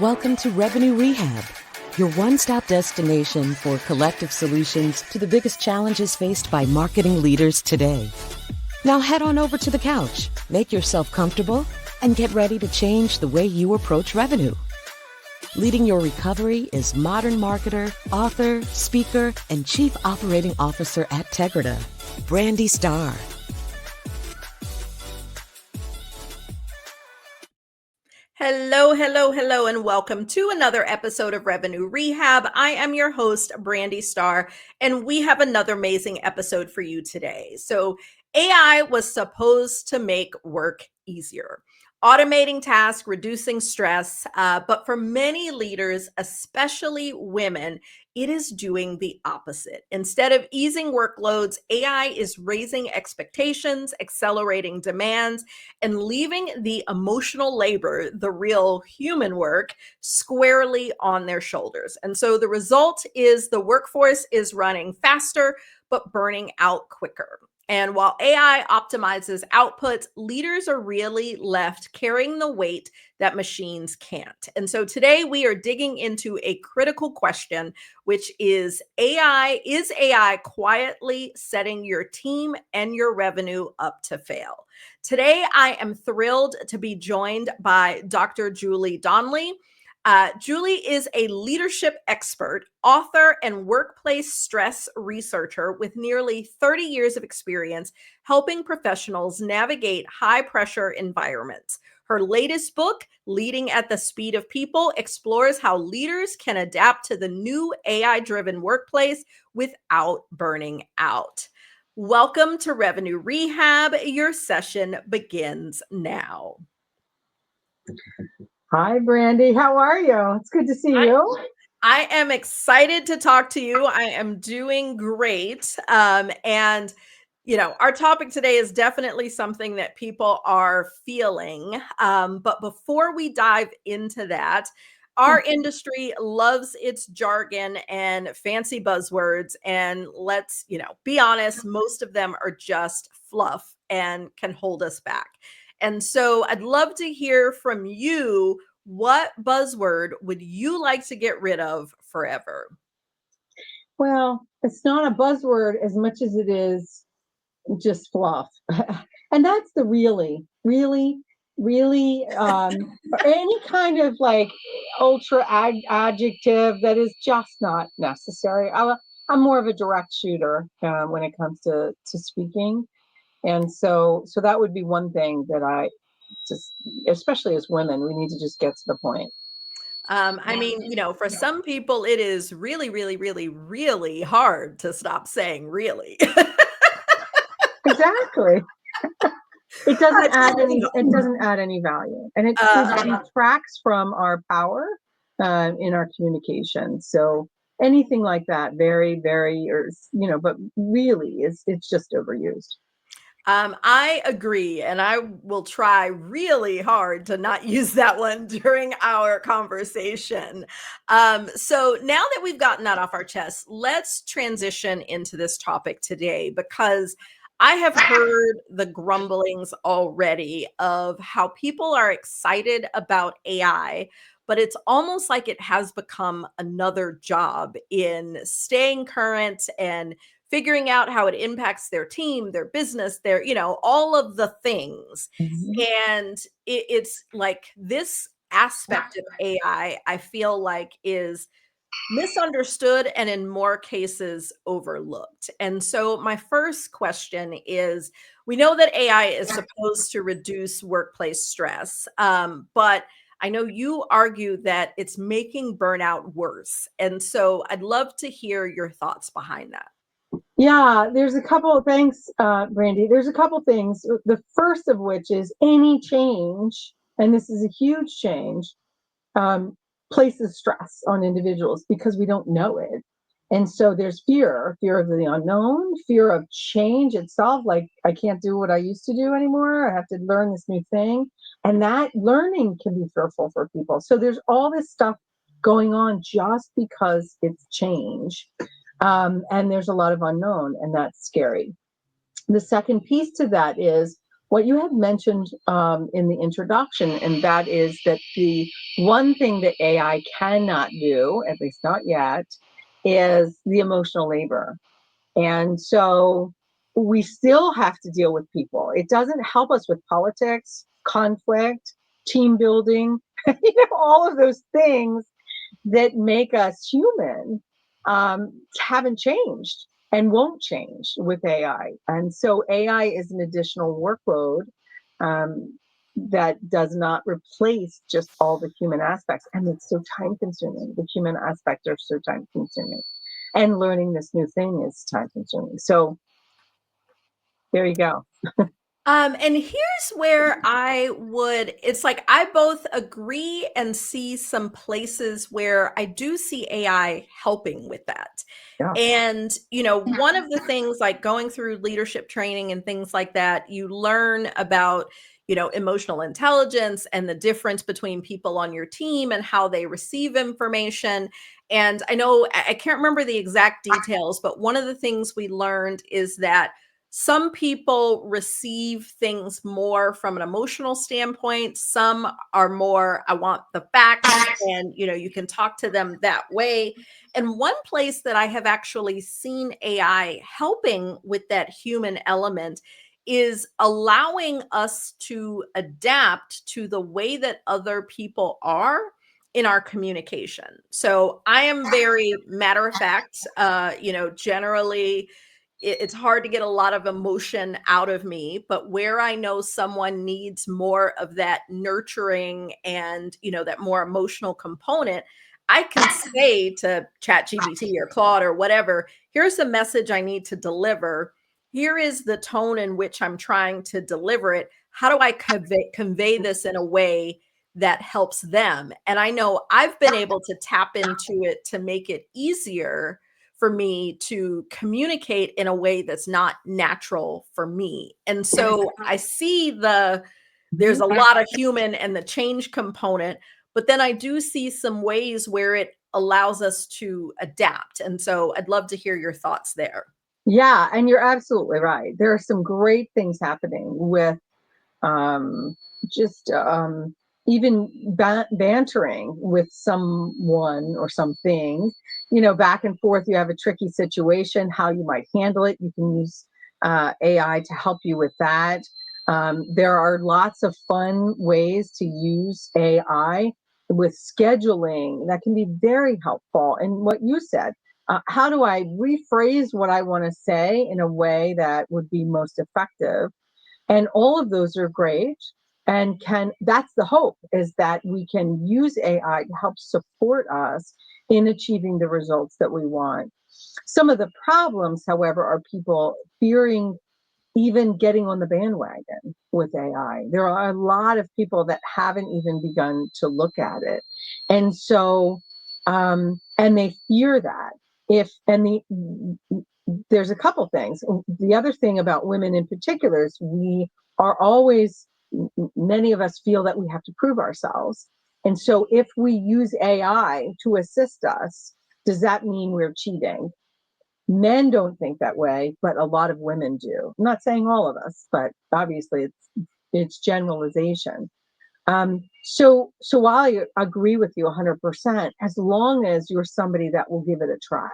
Welcome to Revenue Rehab, your one-stop destination for collective solutions to the biggest challenges faced by marketing leaders today. Now head on over to the couch, make yourself comfortable, and get ready to change the way you approach revenue. Leading your recovery is modern marketer, author, speaker, and chief operating officer at Tegrita, Brandi Starr. Hello, and welcome to another episode of Revenue Rehab. I am your host, Brandi Starr, and we have another amazing episode for you today. So AI was supposed to make work easier, automating tasks, reducing stress, but for many leaders, especially women, it is doing the opposite. Instead of easing workloads, AI is raising expectations, accelerating demands, and leaving the emotional labor, the real human work, squarely on their shoulders. And so the result is the workforce is running faster, but burning out quicker. And while AI optimizes outputs, leaders are really left carrying the weight that machines can't. And so today we are digging into a critical question, which is AI quietly setting your team and your revenue up to fail? Today, I am thrilled to be joined by Dr. Julie Donley. Julie is a leadership expert, author, and workplace stress researcher with nearly 30 years of experience helping professionals navigate high-pressure environments. Her latest book, Leading at the Speed of People, explores how leaders can adapt to the new AI-driven workplace without burning out. Welcome to Revenue Rehab. Your session begins now. Hi, Brandi. How are you? It's good to see you. I am excited to talk to you. I am doing great. And, you know, our topic today is definitely something that people are feeling. But before we dive into that, our industry loves its jargon and fancy buzzwords. And let's, be honest, most of them are just fluff and can hold us back. And so I'd love to hear from you. What buzzword would you like to get rid of forever? Well, it's not a buzzword as much as it is just fluff. And that's the really, any kind of like ultra adjective that is just not necessary. I'm more of a direct shooter when it comes to speaking. And so that would be one thing that I just, especially as women, we need to just get to the point. I mean, for some people, it is really, really hard to stop saying really. Exactly. It doesn't add any value, and it detracts from our power in our communication. So anything like that, very, but really it's just overused. I agree, and I will try really hard to not use that one during our conversation. So now that we've gotten that off our chest, let's transition into this topic today, because I have heard the grumblings already of how people are excited about AI, but it's almost like it has become another job in staying current and figuring out how it impacts their team, their business, their, all of the things. Mm-hmm. And it's like this aspect of AI, I feel like, is misunderstood and in more cases overlooked. And so my first question is, we know that AI is supposed to reduce workplace stress, but I know you argue that it's making burnout worse. And so I'd love to hear your thoughts behind that. Yeah, there's a couple of things, Brandi. There's a couple of things. The first of which is any change, and this is a huge change, places stress on individuals because we don't know it. And so there's fear of the unknown, fear of change itself. Like, I can't do what I used to do anymore. I have to learn this new thing. And that learning can be fearful for people. So there's all this stuff going on just because it's change. And there's a lot of unknown, and that's scary. The second piece to that is what you had mentioned in the introduction, and that is that the one thing that AI cannot do, at least not yet, is the emotional labor. And so we still have to deal with people. It doesn't help us with politics, conflict, team building, all of those things that make us human haven't changed and won't change with AI. And so AI is an additional workload that does not replace just all the human aspects. And it's so time consuming. The human aspects are so time consuming. And learning this new thing is time consuming. So there you go. And here's where it's like I both agree and see some places where I do see AI helping with that. Yeah. And, one of the things like going through leadership training and things like that, you learn about, emotional intelligence and the difference between people on your team and how they receive information. And I know I can't remember the exact details, but one of the things we learned is that some people receive things more from an emotional standpoint. Some are more, I want the facts, and you can talk to them that way. And one place that I have actually seen AI helping with that human element is allowing us to adapt to the way that other people are in our communication. So I am very matter of fact, generally it's hard to get a lot of emotion out of me, but where I know someone needs more of that nurturing and, that more emotional component, I can say to ChatGPT or Claude or whatever, here's the message I need to deliver. Here is the tone in which I'm trying to deliver it. How do I convey this in a way that helps them? And I know I've been able to tap into it to make it easier for me to communicate in a way that's not natural for me. And so I see there's a lot of human and the change component, but then I do see some ways where it allows us to adapt. And so I'd love to hear your thoughts there. Yeah, and you're absolutely right. There are some great things happening with just even bantering with someone or something, back and forth. You have a tricky situation, how you might handle it. You can use AI to help you with that. There are lots of fun ways to use AI with scheduling that can be very helpful. And what you said, how do I rephrase what I want to say in a way that would be most effective? And all of those are great. And that's the hope, is that we can use AI to help support us in achieving the results that we want. Some of the problems, however, are people fearing even getting on the bandwagon with AI. There are a lot of people that haven't even begun to look at it. And so, and they fear that. There's a couple things. The other thing about women in particular is we are always, many of us feel that we have to prove ourselves. And so if we use AI to assist us, does that mean we're cheating? Men don't think that way, but a lot of women do. I'm not saying all of us, but obviously it's generalization. So while I agree with you 100%, as long as you're somebody that will give it a try.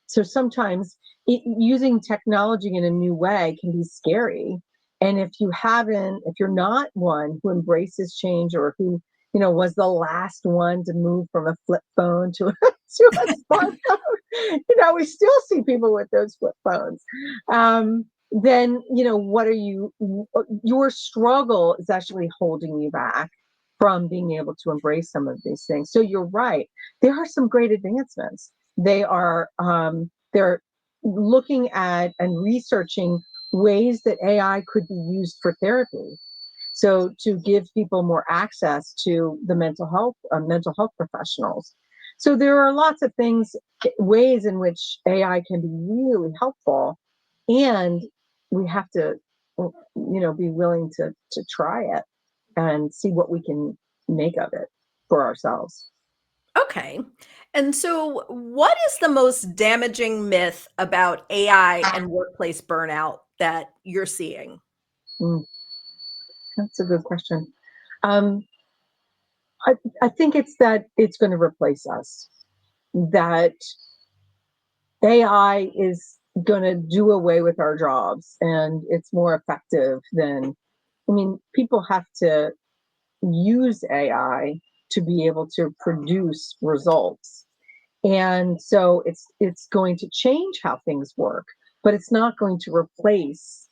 So sometimes using technology in a new way can be scary. And if you're not one who embraces change, or who, was the last one to move from a flip phone to to a smartphone, we still see people with those flip phones. Then, your struggle is actually holding you back from being able to embrace some of these things. So you're right. There are some great advancements. They're looking at and researching ways that AI could be used for therapy. So to give people more access to the mental health professionals. So there are lots of ways in which AI can be really helpful, and we have to, be willing to try it and see what we can make of it for ourselves. Okay. And so, what is the most damaging myth about AI and workplace burnout that you're seeing? Mm, that's a good question. Um, I think it's that it's going to replace us. That AI is going to do away with our jobs, and it's more effective than. I mean, people have to use AI to be able to produce results. And so it's going to change how things work, but it's not going to replace,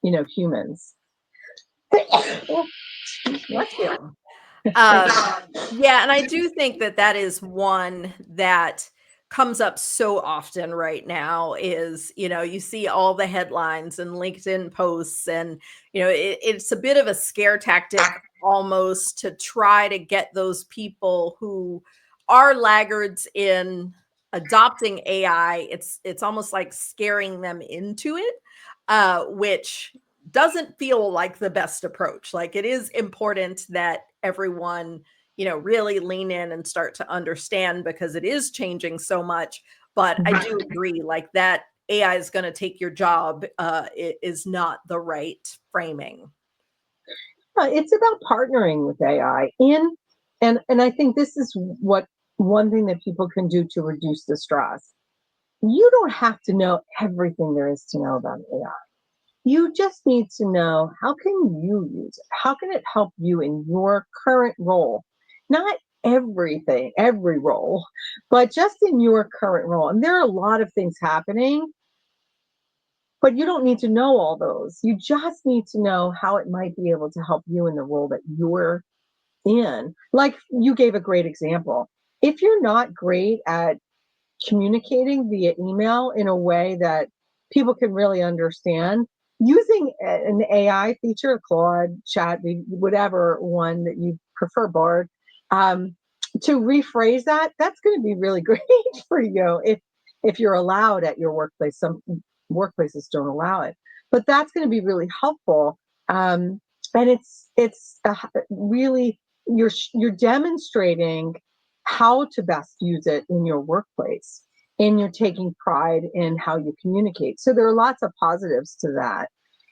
humans. Oh, bless you. Yeah, and I do think that that is one that comes up so often right now is, you see all the headlines and LinkedIn posts and, it's a bit of a scare tactic almost to try to get those people who are laggards in adopting AI. It's almost like scaring them into it, which doesn't feel like the best approach. Like it is important that everyone really lean in and start to understand because it is changing so much. But I do agree, like that AI is going to take your job is not the right framing. It's about partnering with AI, and I think this is what one thing that people can do to reduce the stress. You don't have to know everything there is to know about AI. You just need to know, how can you use it? How can it help you in your current role? Not everything, every role, but just in your current role. And there are a lot of things happening, but you don't need to know all those. You just need to know how it might be able to help you in the role that you're in. Like you gave a great example. If you're not great at communicating via email in a way that people can really understand, using an AI feature, Claude, Chat, whatever one that you prefer, Bard, um, to rephrase that, that's going to be really great for you if you're allowed at your workplace. Some workplaces don't allow it, but that's going to be really helpful. And it's really, you're demonstrating how to best use it in your workplace, and you're taking pride in how you communicate. So there are lots of positives to that.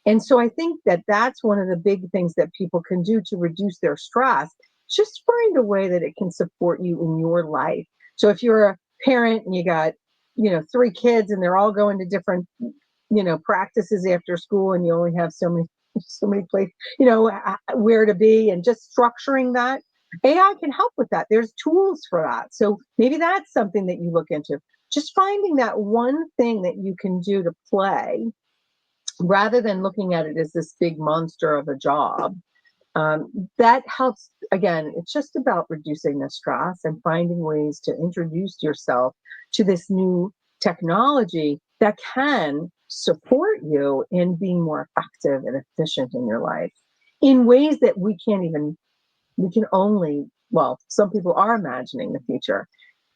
And so I think that that's one of the big things that people can do to reduce their stress. Just find a way that it can support you in your life. So if you're a parent and you got, 3 kids and they're all going to different, practices after school, and you only have so many places, where to be, and just structuring that, AI can help with that. There's tools for that. So maybe that's something that you look into. Just finding that one thing that you can do to play, rather than looking at it as this big monster of a job. That helps. Again, it's just about reducing the stress and finding ways to introduce yourself to this new technology that can support you in being more effective and efficient in your life in ways that we can only, well, some people are imagining the future.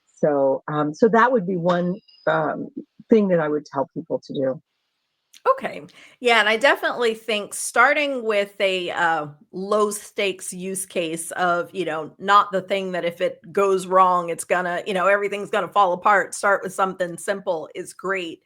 So that would be one um, thing that I would tell people to do. Okay. Yeah, and I definitely think starting with a low stakes use case of, not the thing that if it goes wrong, it's gonna, everything's gonna fall apart. Start with something simple is great.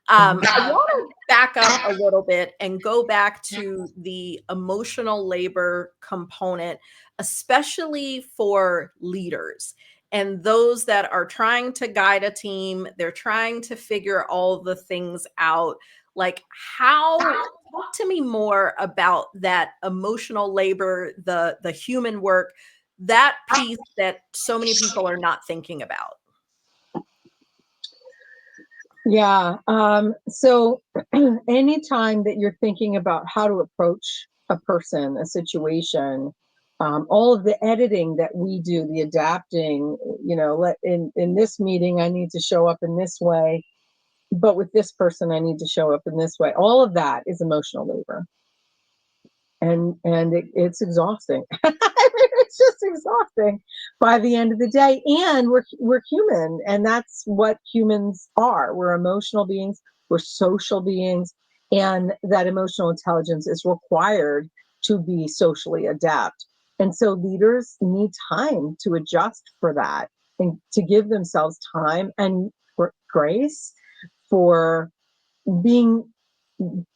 I want to back up a little bit and go back to the emotional labor component, especially for leaders and those that are trying to guide a team. They're trying to figure all the things out, like talk to me more about that emotional labor, the human work, that piece that so many people are not thinking about. Yeah. So anytime that you're thinking about how to approach a person, a situation, all of the editing that we do, the adapting, in this meeting, I need to show up in this way, but with this person, I need to show up in this way. All of that is emotional labor. And it's exhausting. It's just exhausting by the end of the day. And we're human, and that's what humans are. We're emotional beings. We're social beings, and that emotional intelligence is required to be socially adept. And so leaders need time to adjust for that, and to give themselves time and grace for being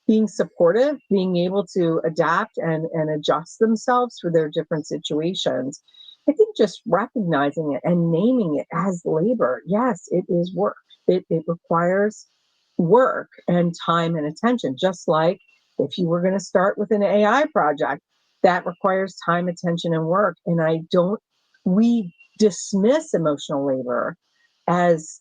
being supportive, being able to adapt and adjust themselves for their different situations. I think just recognizing it and naming it as labor. Yes, it is work. It requires work and time and attention, just like if you were going to start with an AI project, that requires time, attention, and work. And we dismiss emotional labor as,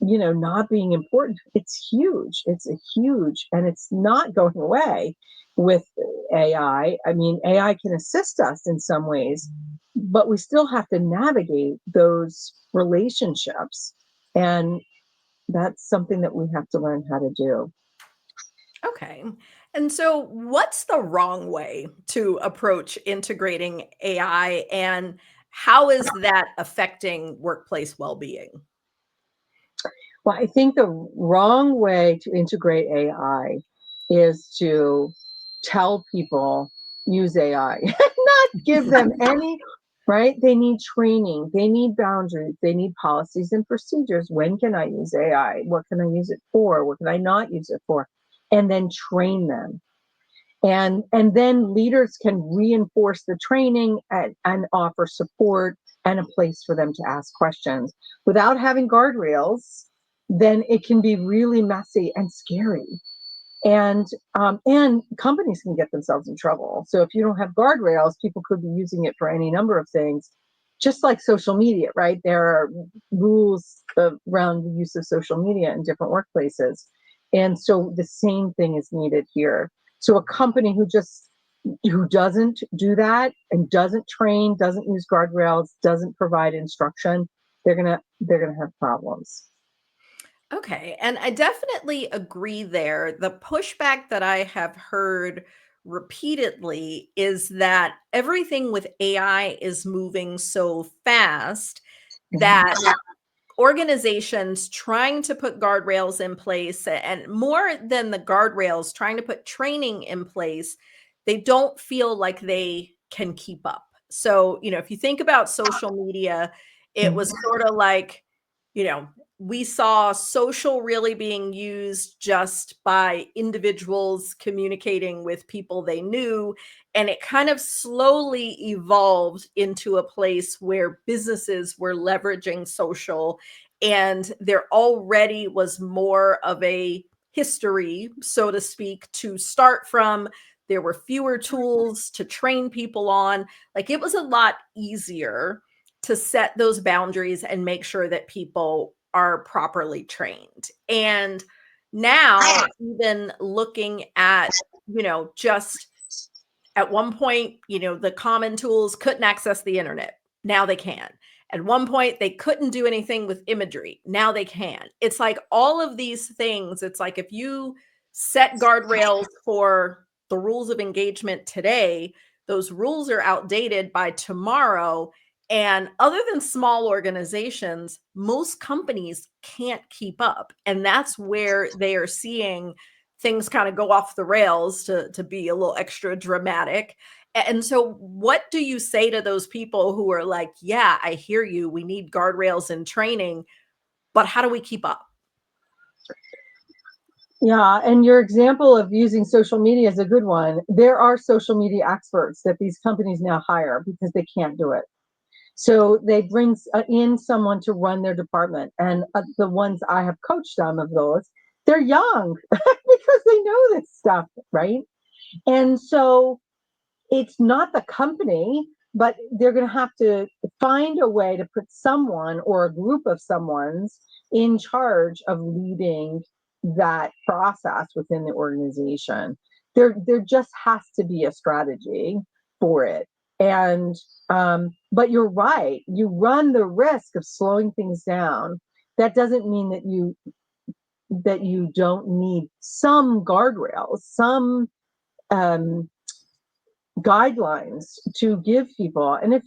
not being important. It's huge. It's a huge, and it's not going away with AI. I mean, AI can assist us in some ways, but we still have to navigate those relationships. And that's something that we have to learn how to do. Okay. And so, what's the wrong way to approach integrating AI, and how is that affecting workplace well being? Well, I think the wrong way to integrate AI is to tell people use AI, not give them any, right? They need training, they need boundaries, they need policies and procedures. When can I use AI? What can I use it for? What can I not use it for? And then train them. And then leaders can reinforce the training and offer support and a place for them to ask questions. Without having guardrails, then it can be really messy and scary. And companies can get themselves in trouble. So if you don't have guardrails, people could be using it for any number of things, just like social media, right? There are rules around the use of social media in different workplaces. And so the same thing is needed here. So a company who doesn't do that and doesn't train, doesn't use guardrails, doesn't provide instruction, they're gonna have problems. Okay. And I definitely agree there. The pushback that I have heard repeatedly is that everything with AI is moving so fast that Mhm. organizations trying to put guardrails in place, and more than the guardrails, trying to put training in place, they don't feel like they can keep up. So, if you think about social media, it was Mhm. sort of like, you know, we saw social really being used just by individuals communicating with people they knew. And it kind of slowly evolved into a place where businesses were leveraging social, and there already was more of a history, so to speak, to start from. There were fewer tools to train people on. Like, it was a lot easier to set those boundaries and make sure that people are properly trained. And now, even looking at, just at one point, the common tools couldn't access the internet. Now they can. At one point, they couldn't do anything with imagery. Now they can. It's like all of these things. It's like if you set guardrails for the rules of engagement today, those rules are outdated by tomorrow. And other than small organizations, most companies can't keep up. And that's where they are seeing things kind of go off the rails, to be a little extra dramatic. And so, what do you say to those people who are like, yeah, I hear you, we need guardrails and training, but how do we keep up? Yeah, and your example of using social media is a good one. There are social media experts that these companies now hire because they can't do it. So they bring in someone to run their department. And the ones I have coached some of those, they're young because they know this stuff, right? And so it's not the company, but they're going to have to find a way to put someone or a group of someone's in charge of leading that process within the organization. There just has to be a strategy for it. And but you're right, you run the risk of slowing things down. That doesn't mean that you don't need some guardrails, some um, guidelines to give people. And if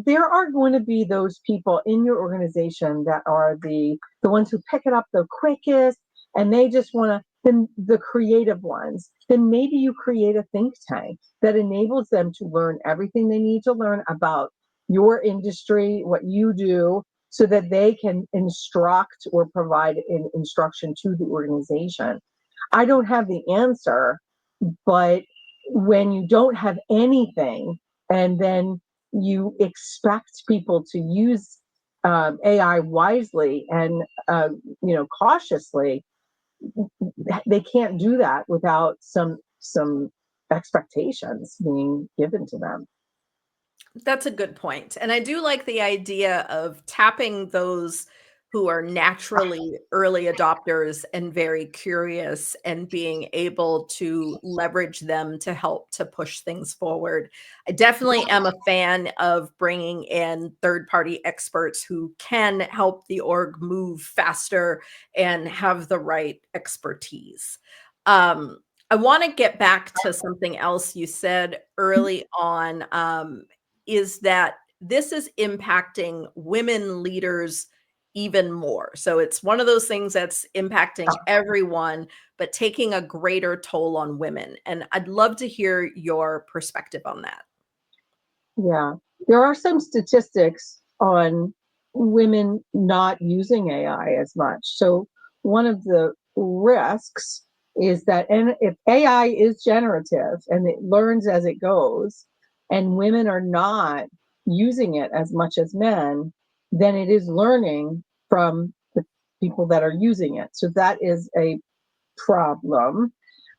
there are going to be those people in your organization that are the ones who pick it up the quickest, and they just want to, then the creative ones, then maybe you create a think tank that enables them to learn everything they need to learn about your industry, what you do, so that they can instruct or provide instruction to the organization. I don't have the answer, but when you don't have anything and then you expect people to use AI wisely and cautiously, they can't do that without some expectations being given to them. That's a good point. And I do like the idea of tapping those who are naturally early adopters and very curious and being able to leverage them to help to push things forward. I definitely am a fan of bringing in third-party experts who can help the org move faster and have the right expertise. Um, I want to get back to something else you said early on, is that this is impacting women leaders even more. So it's one of those things that's impacting everyone, but taking a greater toll on women. And I'd love to hear your perspective on that. Yeah. There are some statistics on women not using AI as much. So one of the risks is that, and if AI is generative and it learns as it goes, and women are not using it as much as men, then it is learning from the people that are using it. So that is a problem.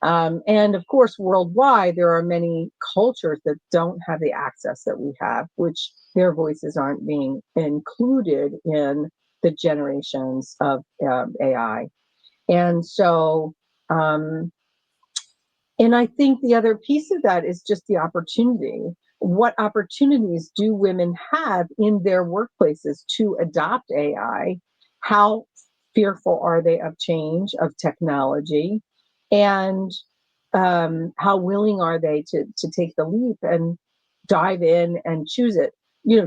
And of course, worldwide, there are many cultures that don't have the access that we have, which their voices aren't being included in the generations of AI. And so, um, and I think the other piece of that is just the opportunity. What opportunities do women have in their workplaces to adopt AI? How fearful are they of change, of technology? And how willing are they to take the leap and dive in and choose it,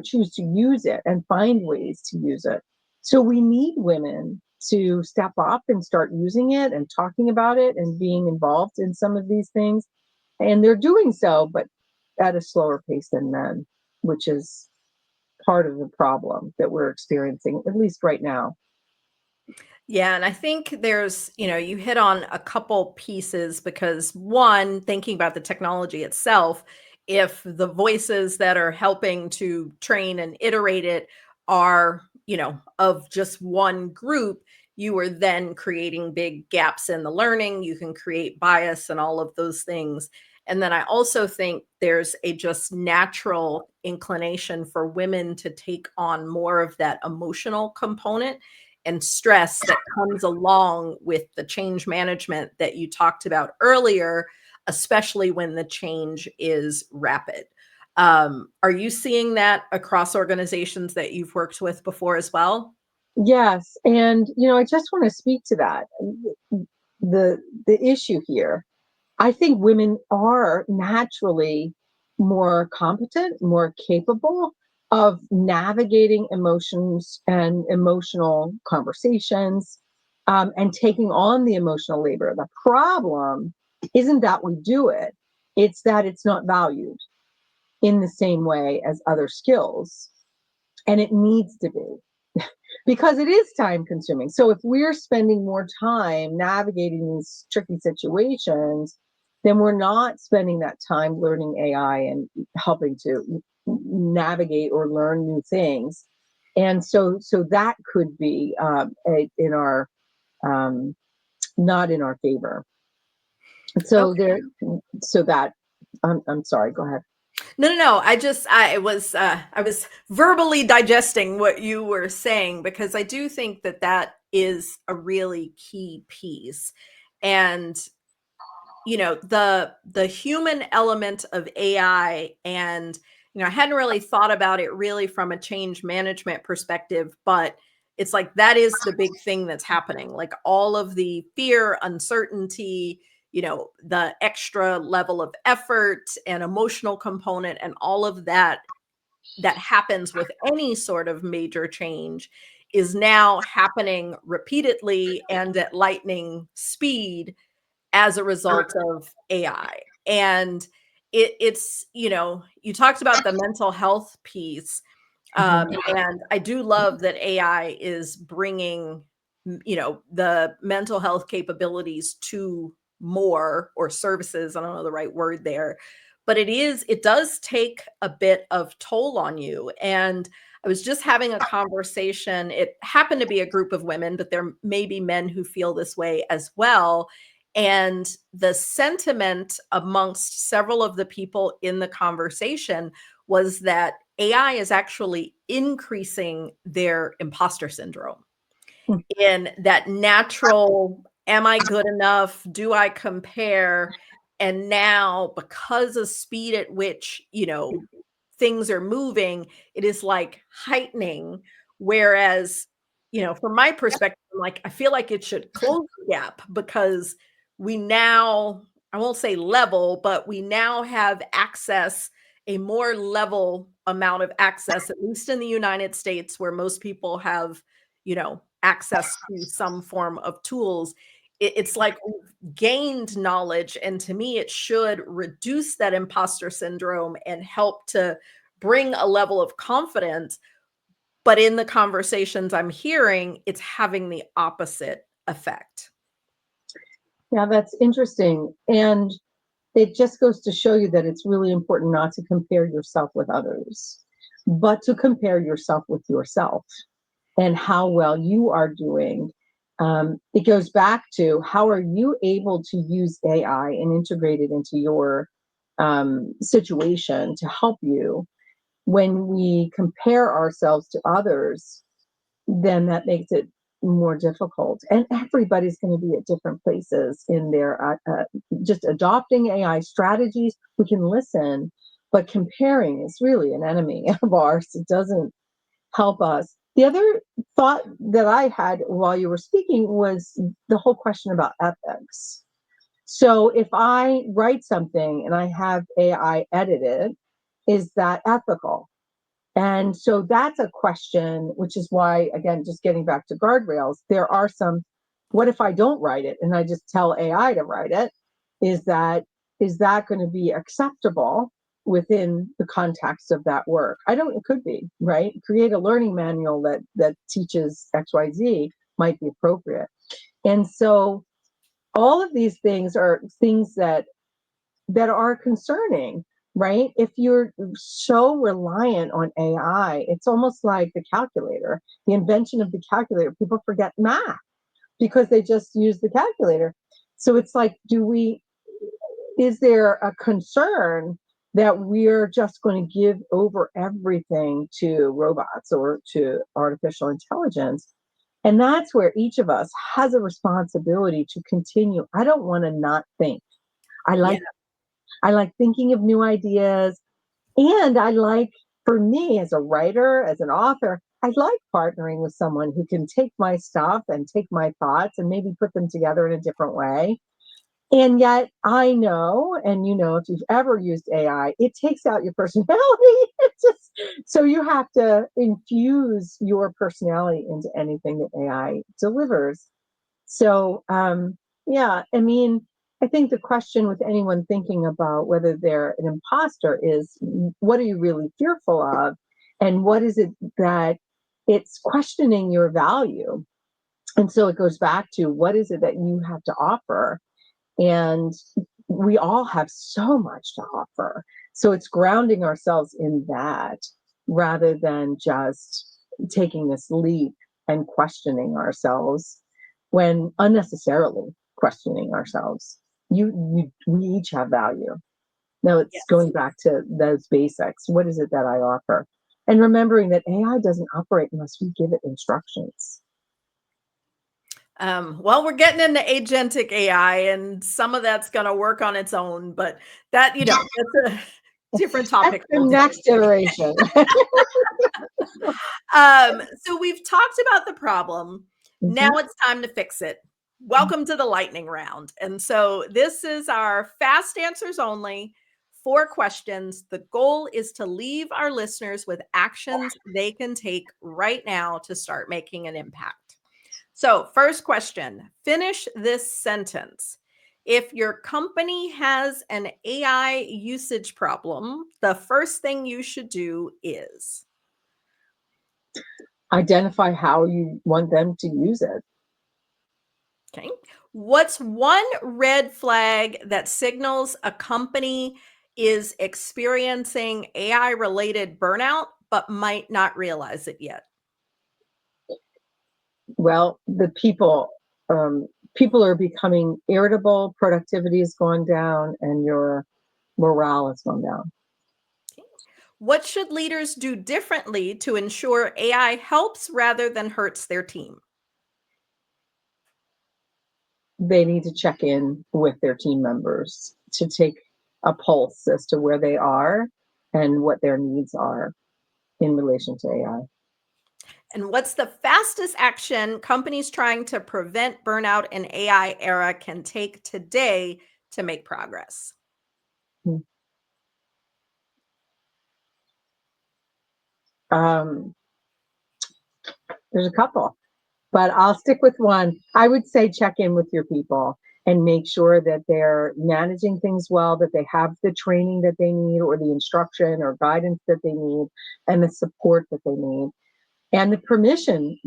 choose to use it and find ways to use it. So we need women to step up and start using it and talking about it and being involved in some of these things. And they're doing so, but at a slower pace than men, which is part of the problem that we're experiencing, at least right now. Yeah, and I think there's, you hit on a couple pieces because one, thinking about the technology itself, if the voices that are helping to train and iterate it are, of just one group, you are then creating big gaps in the learning. You can create bias and all of those things. And then I also think there's a just natural inclination for women to take on more of that emotional component and stress that comes along with the change management that you talked about earlier, especially when the change is rapid. Are you seeing that across organizations that you've worked with before as well? Yes, and I just want to speak to that. The issue here, I think women are naturally more competent, more capable of navigating emotions and emotional conversations, and taking on the emotional labor. The problem isn't that we do it, it's that it's not valued in the same way as other skills. And it needs to be, because it is time consuming. So if we're spending more time navigating these tricky situations, then we're not spending that time learning AI and helping to navigate or learn new things. And so that could be in our um, not in our favor. So Okay. there, so that I'm sorry. Go ahead. No. I was verbally digesting what you were saying because I do think that that is a really key piece. And the human element of AI, and I hadn't really thought about it really from a change management perspective, but it's like that is the big thing that's happening. Like all of the fear, uncertainty, the extra level of effort and emotional component and all of that that happens with any sort of major change is now happening repeatedly and at lightning speed as a result of AI. And it's, you talked about the mental health piece. Mhm. And I do love that AI is bringing the mental health capabilities to more, or services, I don't know the right word there, but it does take a bit of toll on you. And I was just having a conversation. It happened to be a group of women, but there may be men who feel this way as well. And the sentiment amongst several of the people in the conversation was that AI is actually increasing their imposter syndrome, in that natural, am I good enough? Do I compare? And now, because of speed at which, things are moving, it is like heightening. Whereas, from my perspective, I'm like, I feel like it should close the gap, because we now, I won't say level, but we now have access, a more level amount of access, at least in the United States, where most people have, access to some form of tools. It's like we've gained knowledge. And to me, it should reduce that imposter syndrome and help to bring a level of confidence. But in the conversations I'm hearing, it's having the opposite effect. Yeah, that's interesting. And it just goes to show you that it's really important not to compare yourself with others, but to compare yourself with yourself and how well you are doing. It goes back to, how are you able to use AI and integrate it into your situation to help you? When we compare ourselves to others, then that makes it more difficult. And everybody's going to be at different places in their just adopting AI strategies. We can listen, but comparing is really an enemy of ours. It doesn't help us. The other thought that I had while you were speaking was the whole question about ethics. So if I write something and I have AI edit it, is that ethical? And so that's a question, which is why, again, just getting back to guardrails, there are some, what if I don't write it and I just tell AI to write it? Is that going to be acceptable within the context of that work? I don't, it could be, right? Create a learning manual that teaches XYZ might be appropriate. And so all of these things are things that are concerning, right? If you're so reliant on AI, it's almost like the calculator, the invention of the calculator. People forget math because they just use the calculator. So it's like, is there a concern that we're just going to give over everything to robots or to artificial intelligence? And that's where each of us has a responsibility to continue. I don't want to not think. I like Yeah. I like thinking of new ideas. And I like, for me as a writer, as an author, I like partnering with someone who can take my stuff and take my thoughts and maybe put them together in a different way. And yet I know, and if you've ever used AI, it takes out your personality. So you have to infuse your personality into anything that AI delivers. So, yeah, I mean, I think the question with anyone thinking about whether they're an imposter is, what are you really fearful of? And what is it that it's questioning your value? And so it goes back to, what is it that you have to offer? And we all have so much to offer. So it's grounding ourselves in that rather than just taking this leap and questioning ourselves, when unnecessarily questioning ourselves. We each have value. Now it's Yes. going back to those basics. What is it that I offer? And remembering that AI doesn't operate unless we give it instructions. Well, we're getting into agentic AI, and some of that's going to work on its own, but that's a different That's topic. the next generation. So we've talked about the problem. Now Mhm. it's time to fix it. Welcome to the lightning round. And so this is our fast answers only, 4 questions. The goal is to leave our listeners with actions they can take right now to start making an impact. So, first question, finish this sentence. If your company has an AI usage problem, the first thing you should do is. Identify how you want them to use it. Okay. What's one red flag that signals a company is experiencing AI related burnout, but might not realize it yet? Well, the people are becoming irritable, productivity has gone down, and your morale has gone down. What should leaders do differently to ensure AI helps rather than hurts their team? They need to check in with their team members to take a pulse as to where they are and what their needs are in relation to AI. And what's the fastest action companies trying to prevent burnout in AI era can take today to make progress? Hmm. Um, there's a couple, but I'll stick with one. I would say check in with your people and make sure that they're managing things well, that they have the training that they need, or the instruction or guidance that they need, and the support that they need, and the permission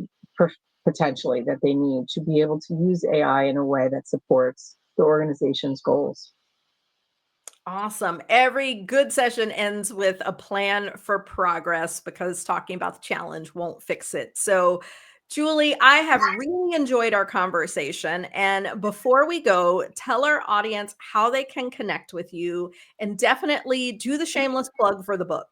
potentially that they need to be able to use AI in a way that supports the organization's goals. Awesome. Every good session ends with a plan for progress because talking about the challenge won't fix it. So, Julie, I have really enjoyed our conversation. And before we go, tell our audience how they can connect with you and definitely do the shameless plug for the book.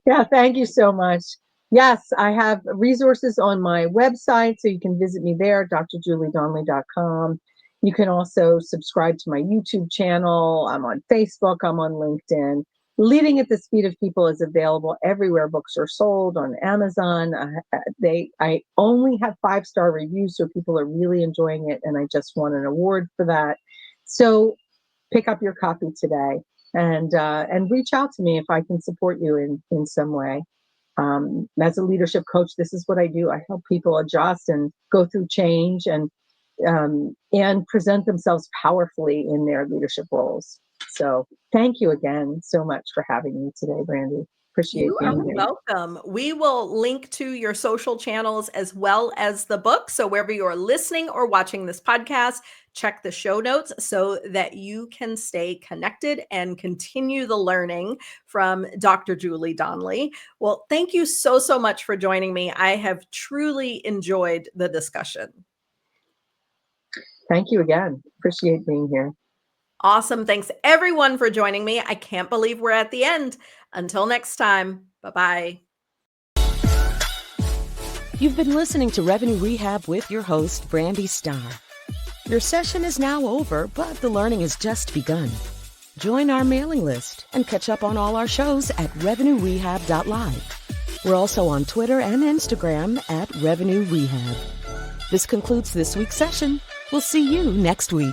Yeah, thank you so much. Yes, I have resources on my website, so you can visit me there, drjuliedonley.com. You can also subscribe to my YouTube channel. I'm on Facebook, I'm on LinkedIn. Leading at the Speed of People is available everywhere books are sold, on Amazon. I only have 5-star reviews, so people are really enjoying it, and I just won an award for that. So pick up your copy today and reach out to me if I can support you in some way. As a leadership coach, this is what I do. I help people adjust and go through change and present themselves powerfully in their leadership roles. So thank you again so much for having me today, Brandi. Appreciate You are being here. welcome. We will link to your social channels as well as the book. So, wherever you're listening or watching this podcast, check the show notes so that you can stay connected and continue the learning from Dr. Julie Donley. Well, thank you so much for joining me. I have truly enjoyed the discussion. Thank you again. Appreciate being here. Awesome. Thanks everyone for joining me. I can't believe we're at the end. Until next time, bye-bye. You've been listening to Revenue Rehab with your host, Brandi Starr. Your session is now over, but the learning has just begun. Join our mailing list and catch up on all our shows at revenuerehab.live. We're also on Twitter and Instagram at Revenue Rehab. This concludes this week's session. We'll see you next week.